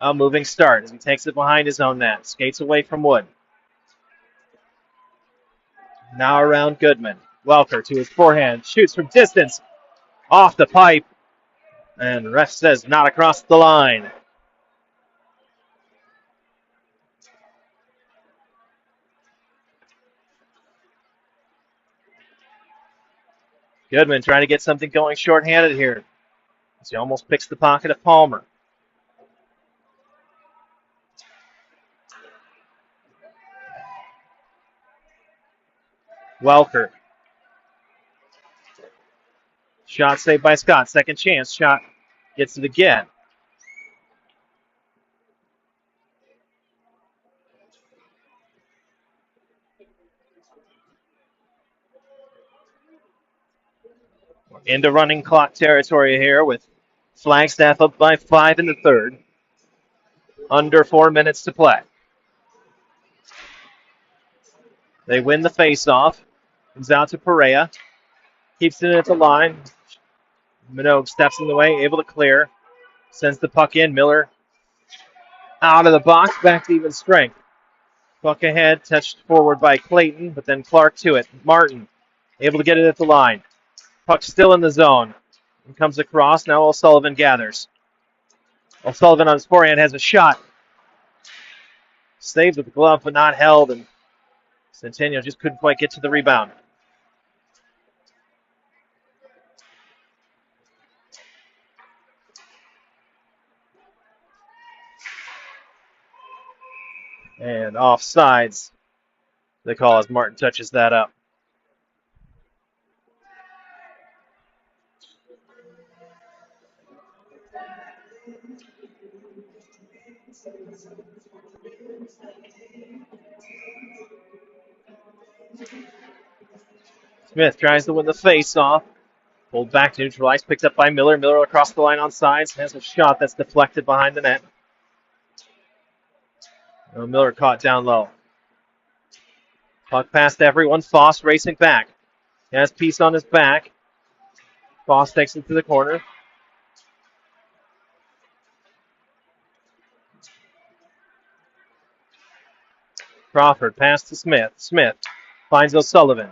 a moving start as he takes it behind his own net. Skates away from Wood. Now around Goodman. Welker to his forehand. Shoots from distance. Off the pipe. And ref says not across the line. Goodman trying to get something going shorthanded here. As he almost picks the pocket of Palmer. Welker. Shot saved by Scott. Second chance. Shot gets it again. Into running clock territory here with Flagstaff up by 5 in the third. Under 4 minutes to play. They win the face-off. Comes out to Perea. Keeps it at the line. Minogue steps in the way, able to clear. Sends the puck in. Miller out of the box, back to even strength. Puck ahead, touched forward by Clayton, but then Clark to it. Martin able to get it at the line. Puck still in the zone. And comes across. Now O'Sullivan gathers. O'Sullivan on his forehand has a shot. Saved with the glove, but not held, and Centennial just couldn't quite get to the rebound. And offsides, they call as Martin touches that up. Smith tries to win the face-off. Pulled back to neutral ice, picked up by Miller. Miller across the line on sides. Has a shot that's deflected behind the net. Miller caught down low. Puck past everyone. Foss racing back. He has Peace on his back. Foss takes it to the corner. Crawford pass to Smith. Smith finds O'Sullivan.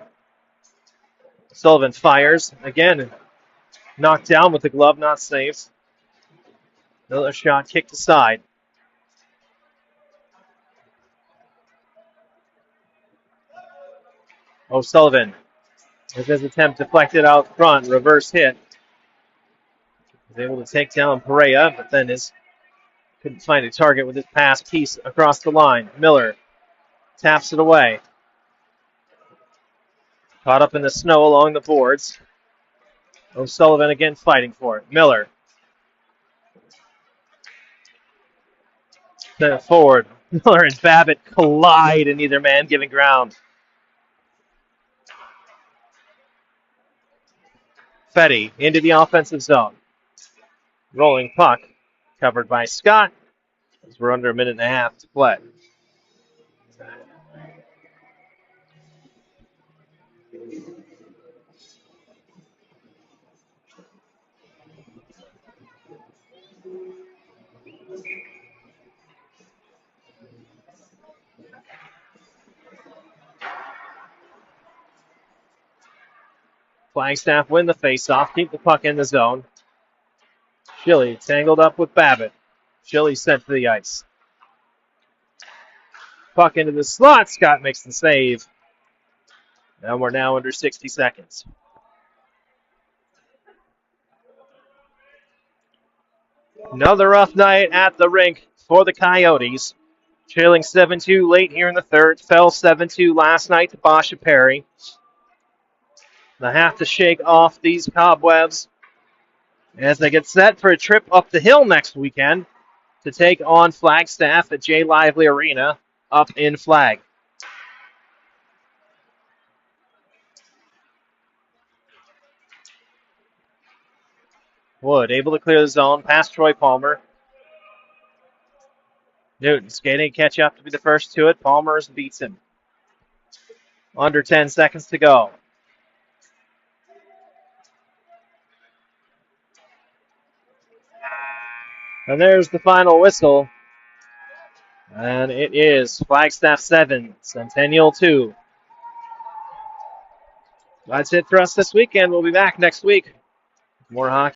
Sullivan fires. Again, knocked down with the glove, not saved. Another shot kicked aside. O'Sullivan with his attempt deflected out front. Reverse hit. Was able to take down Perea, but then couldn't find a target with his pass. Piece across the line. Miller taps it away. Caught up in the snow along the boards. O'Sullivan again fighting for it. Miller. Sent it forward. Miller and Babbitt collide, and neither man giving ground. Fetty into the offensive zone. Rolling puck. Covered by Scott. As we're under a minute and a half to play. Flagstaff win the faceoff, keep the puck in the zone. Schilly tangled up with Babbitt. Schilly sent to the ice. Puck into the slot. Scott makes the save. And we're now under 60 seconds. Another rough night at the rink for the Coyotes. Trailing 7-2 late here in the third. Fell 7-2 last night to Basha Perry. They have to shake off these cobwebs as they get set for a trip up the hill next weekend to take on Flagstaff at J. Lively Arena up in Flag. Wood able to clear the zone past Troy Palmer. Newton skating, catch up to be the first to it. Palmer's beats him. Under 10 seconds to go. And there's the final whistle. And it is Flagstaff 7, Centennial 2. That's it for us this weekend. We'll be back next week. More hockey.